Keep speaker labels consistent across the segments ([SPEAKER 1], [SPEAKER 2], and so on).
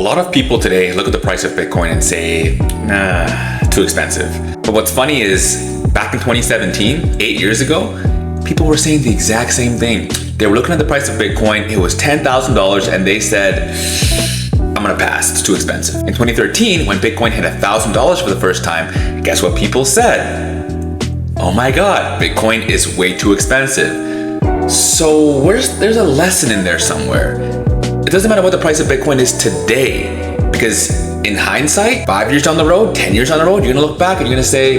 [SPEAKER 1] A lot of people today look at the price of Bitcoin and say, nah, too expensive. But what's funny is back in 2017, 8 years ago, people were saying the exact same thing. They were looking at the price of Bitcoin, it was $10,000, and they said, I'm gonna pass, it's too expensive. In 2013, when Bitcoin hit $1,000 for the first time, guess what people said? Oh my God, Bitcoin is way too expensive. So there's a lesson in there somewhere. It doesn't matter what the price of Bitcoin is today, because in hindsight, 5 years down the road, 10 years down the road, you're gonna look back and you're gonna say,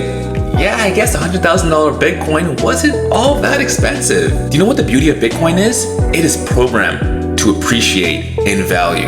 [SPEAKER 1] yeah, I guess $100,000 Bitcoin wasn't all that expensive. Do you know what the beauty of Bitcoin is? It is programmed to appreciate in value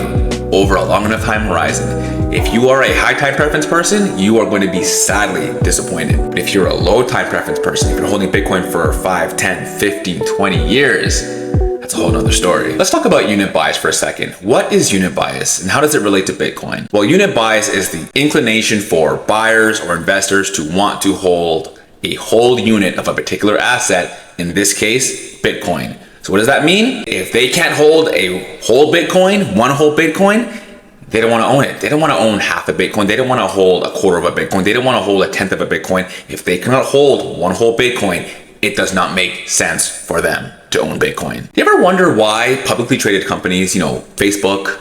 [SPEAKER 1] over a long enough time horizon. If you are a high time preference person, you are going to be sadly disappointed. But if you're a low time preference person, if you're holding Bitcoin for 5, 10, 15, 20 years, that's a whole nother story. Let's talk about unit bias for a second. What is unit bias and how does it relate to Bitcoin? Well, unit bias is the inclination for buyers or investors to want to hold a whole unit of a particular asset, in this case, Bitcoin. So what does that mean? If they can't hold a whole Bitcoin, one whole Bitcoin, they don't want to own it. They don't want to own half a Bitcoin. They don't want to hold a quarter of a Bitcoin. They don't want to hold a tenth of a Bitcoin. If they cannot hold one whole Bitcoin, it does not make sense for them to own Bitcoin. Do you ever wonder why publicly traded companies, Facebook,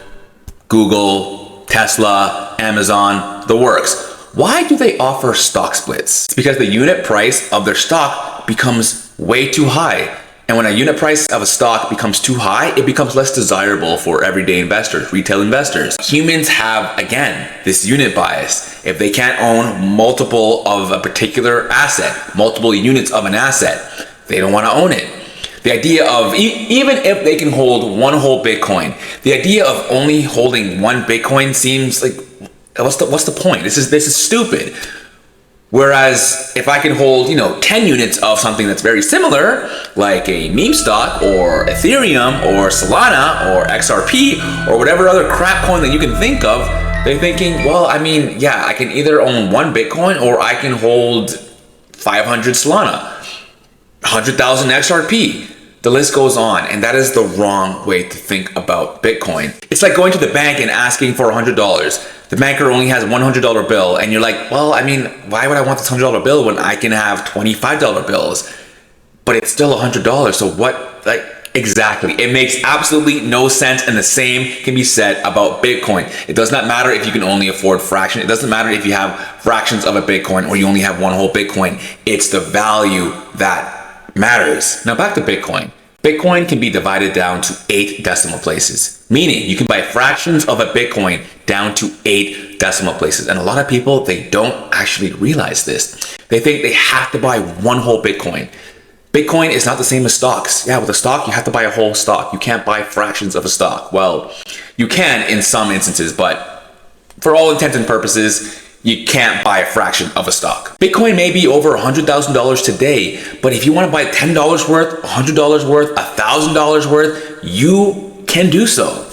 [SPEAKER 1] Google, Tesla, Amazon, the works, why do they offer stock splits? It's because the unit price of their stock becomes way too high. And when a unit price of a stock becomes too high, it becomes less desirable for everyday investors, retail investors. Humans have, again, this unit bias. If they can't own multiple of a particular asset, multiple units of an asset, they don't want to own it. The idea of, even if they can hold one whole Bitcoin, the idea of only holding one Bitcoin seems like, what's the point? This is stupid. Whereas if I can hold, 10 units of something that's very similar, like a meme stock or Ethereum or Solana or XRP or whatever other crap coin that you can think of, they're thinking, well, I can either own one Bitcoin or I can hold 500 Solana, 100,000 XRP. The list goes on, and that is the wrong way to think about Bitcoin. It's like going to the bank and asking for $100. The banker only has a $100 bill, and you're like, well, why would I want this $100 bill when I can have $25 bills? But it's still $100, so what, exactly. It makes absolutely no sense, and the same can be said about Bitcoin. It does not matter if you can only afford fraction. It doesn't matter if you have fractions of a Bitcoin or you only have one whole Bitcoin. It's the value that matters. Now back to Bitcoin. Bitcoin can be divided down to 8 decimal places, meaning you can buy fractions of a Bitcoin down to 8 decimal places. And a lot of people, they don't actually realize this. They think they have to buy one whole Bitcoin. Bitcoin is not the same as stocks. Yeah, with a stock, you have to buy a whole stock. You can't buy fractions of a stock. Well, you can in some instances, but for all intents and purposes, you can't buy a fraction of a stock. Bitcoin may be over $100,000 today, but if you want to buy $10 worth, $100 worth, $1,000 worth, you can do so.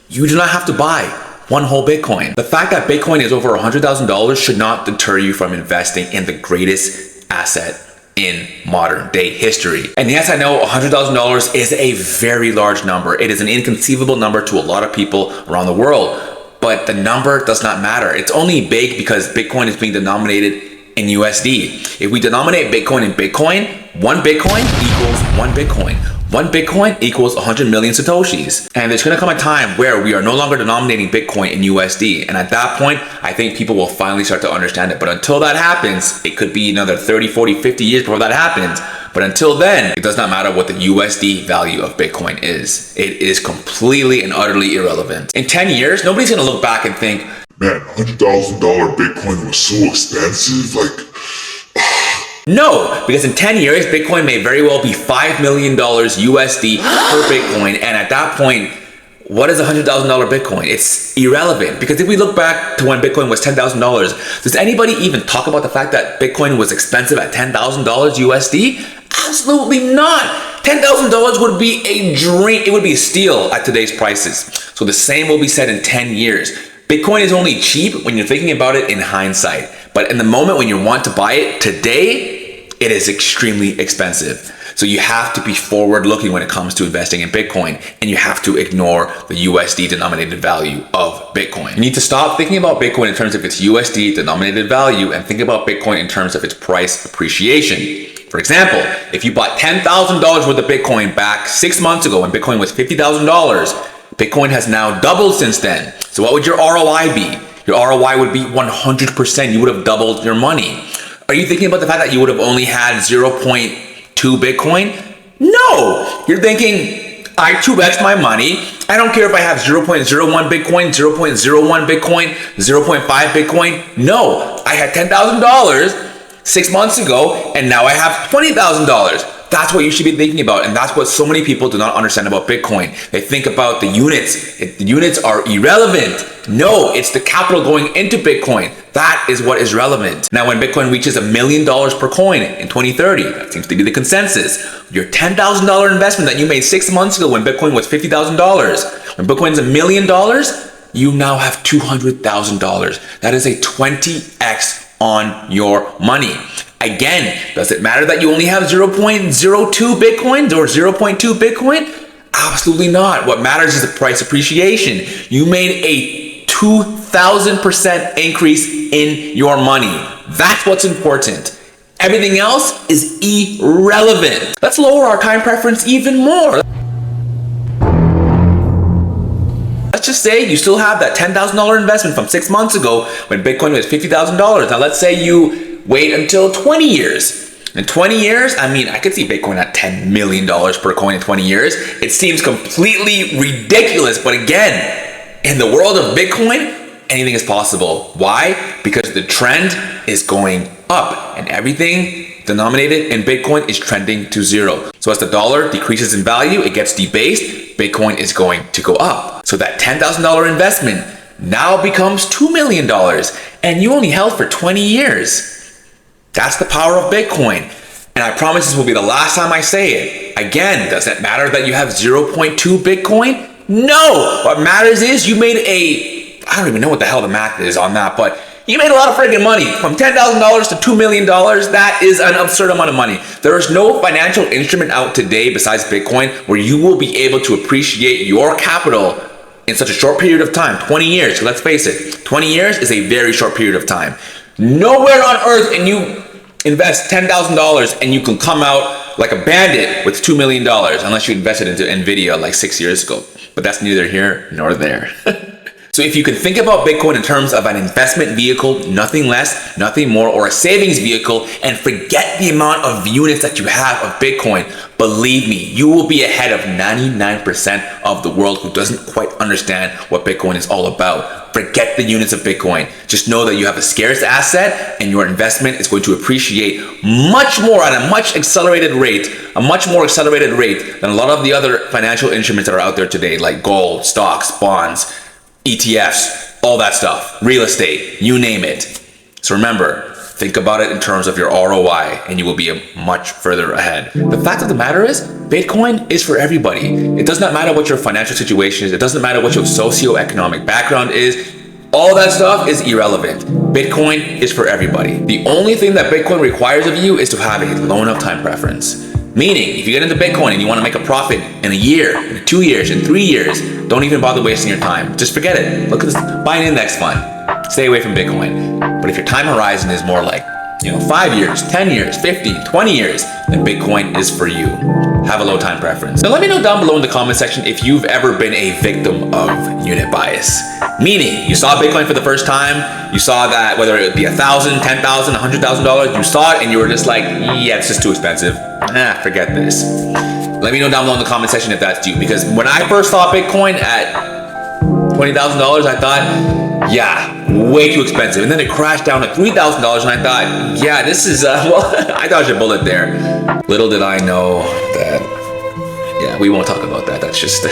[SPEAKER 1] You do not have to buy one whole Bitcoin. The fact that Bitcoin is over $100,000 should not deter you from investing in the greatest asset in modern day history. And yes, I know $100,000 is a very large number. It is an inconceivable number to a lot of people around the world. But the number does not matter. It's only big because Bitcoin is being denominated in USD. If we denominate Bitcoin in Bitcoin, one Bitcoin equals one Bitcoin. One Bitcoin equals 100 million Satoshis. And there's gonna come a time where we are no longer denominating Bitcoin in USD. And at that point, I think people will finally start to understand it. But until that happens, it could be another 30, 40, 50 years before that happens. But until then, it does not matter what the USD value of Bitcoin is. It is completely and utterly irrelevant. In 10 years, nobody's gonna look back and think,
[SPEAKER 2] man, $100,000 Bitcoin was so expensive,
[SPEAKER 1] No, because in 10 years, Bitcoin may very well be $5 million USD per Bitcoin. And at that point, what is $100,000 Bitcoin? It's irrelevant, because if we look back to when Bitcoin was $10,000, does anybody even talk about the fact that Bitcoin was expensive at $10,000 USD? Absolutely not. $10,000 would be a dream. It would be a steal at today's prices. So the same will be said in 10 years. Bitcoin is only cheap when you're thinking about it in hindsight. But in the moment when you want to buy it today, it is extremely expensive. So you have to be forward looking when it comes to investing in Bitcoin, and you have to ignore the USD denominated value of Bitcoin. You need to stop thinking about Bitcoin in terms of its USD denominated value and think about Bitcoin in terms of its price appreciation. For example, if you bought $10,000 worth of Bitcoin back 6 months ago when Bitcoin was $50,000, Bitcoin has now doubled since then. So what would your ROI be? Your ROI would be 100%. You would have doubled your money. Are you thinking about the fact that you would have only had 0.2 Bitcoin? No! You're thinking, I 2x my money. I don't care if I have 0.01 Bitcoin, 0.01 Bitcoin, 0.5 Bitcoin. No, I had $10,000 6 months ago, and now I have $20,000. That's what you should be thinking about, and that's what so many people do not understand about Bitcoin. They think about the units. The units are irrelevant. No, it's the capital going into Bitcoin. That is what is relevant. Now, when Bitcoin reaches $1 million per coin in 2030, that seems to be the consensus. Your $10,000 investment that you made 6 months ago when Bitcoin was $50,000, when Bitcoin is $1 million, you now have $200,000. That is a 20x on your money. Again, does it matter that you only have 0.02 Bitcoins or 0.2 Bitcoin? Absolutely not. What matters is the price appreciation. You made a 2,000% increase in your money. That's what's important. Everything else is irrelevant. Let's lower our time preference even more. Let's just say you still have that $10,000 investment from 6 months ago when Bitcoin was $50,000. Now let's say you wait until 20 years. In 20 years, I could see Bitcoin at $10 million per coin in 20 years. It seems completely ridiculous, but again, in the world of Bitcoin, anything is possible. Why? Because the trend is going up and everything denominated in Bitcoin is trending to zero. So as the dollar decreases in value, it gets debased, Bitcoin is going to go up. So that $10,000 investment now becomes $2 million and you only held for 20 years. That's the power of Bitcoin. And I promise this will be the last time I say it. Again, does it matter that you have 0.2 Bitcoin? No! What matters is you made I don't even know what the hell the math is on that, but you made a lot of freaking money. From $10,000 to $2 million, that is an absurd amount of money. There is no financial instrument out today besides Bitcoin where you will be able to appreciate your capital in such a short period of time, 20 years. So let's face it, 20 years is a very short period of time. Nowhere on earth can you invest $10,000 and you can come out like a bandit with $2 million unless you invested into Nvidia like 6 years ago. But that's neither here nor there. So if you can think about Bitcoin in terms of an investment vehicle, nothing less, nothing more, or a savings vehicle, and forget the amount of units that you have of Bitcoin, believe me, you will be ahead of 99% of the world who doesn't quite understand what Bitcoin is all about. Forget the units of Bitcoin. Just know that you have a scarce asset and your investment is going to appreciate much more at a much more accelerated rate than a lot of the other financial instruments that are out there today, like gold, stocks, bonds, ETFs, all that stuff, real estate, you name it. So remember, think about it in terms of your ROI and you will be much further ahead. The fact of the matter is, Bitcoin is for everybody. It does not matter what your financial situation is. It doesn't matter what your socioeconomic background is. All that stuff is irrelevant. Bitcoin is for everybody. The only thing that Bitcoin requires of you is to have a low enough time preference. Meaning, if you get into Bitcoin and you want to make a profit in a year, in 2 years, in 3 years, don't even bother wasting your time. Just forget it. Look at this, buy an index fund. Stay away from Bitcoin. But if your time horizon is more like, 5 years, 10 years, 15, 20 years, then Bitcoin is for you. Have a low time preference. Now let me know down below in the comment section if you've ever been a victim of unit bias. Meaning, you saw Bitcoin for the first time, you saw that whether it be $1,000, $10,000, $100,000, you saw it and you were just like, yeah, it's just too expensive. Forget this. Let me know down below in the comment section if that's you, because when I first saw Bitcoin at $20,000, I thought, yeah, way too expensive. And then it crashed down to $3,000 and I thought, yeah, this is, I dodged a bullet there. Little did I know that, yeah, we won't talk about that. That's just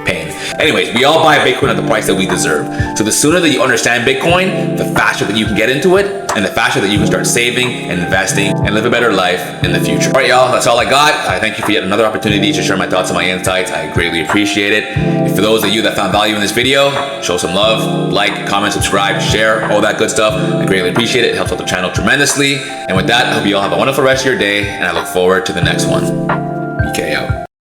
[SPEAKER 1] pain. Anyways, we all buy Bitcoin at the price that we deserve. So the sooner that you understand Bitcoin, the faster that you can get into it, and the faster that you can start saving and investing and live a better life in the future. All right, y'all, that's all I got. I thank you for yet another opportunity to share my thoughts and my insights. I greatly appreciate it. And for those of you that found value in this video, show some love, like, comment, subscribe, share, all that good stuff. I greatly appreciate it. It helps out the channel tremendously. And with that, I hope you all have a wonderful rest of your day, and I look forward to the next one. BK out.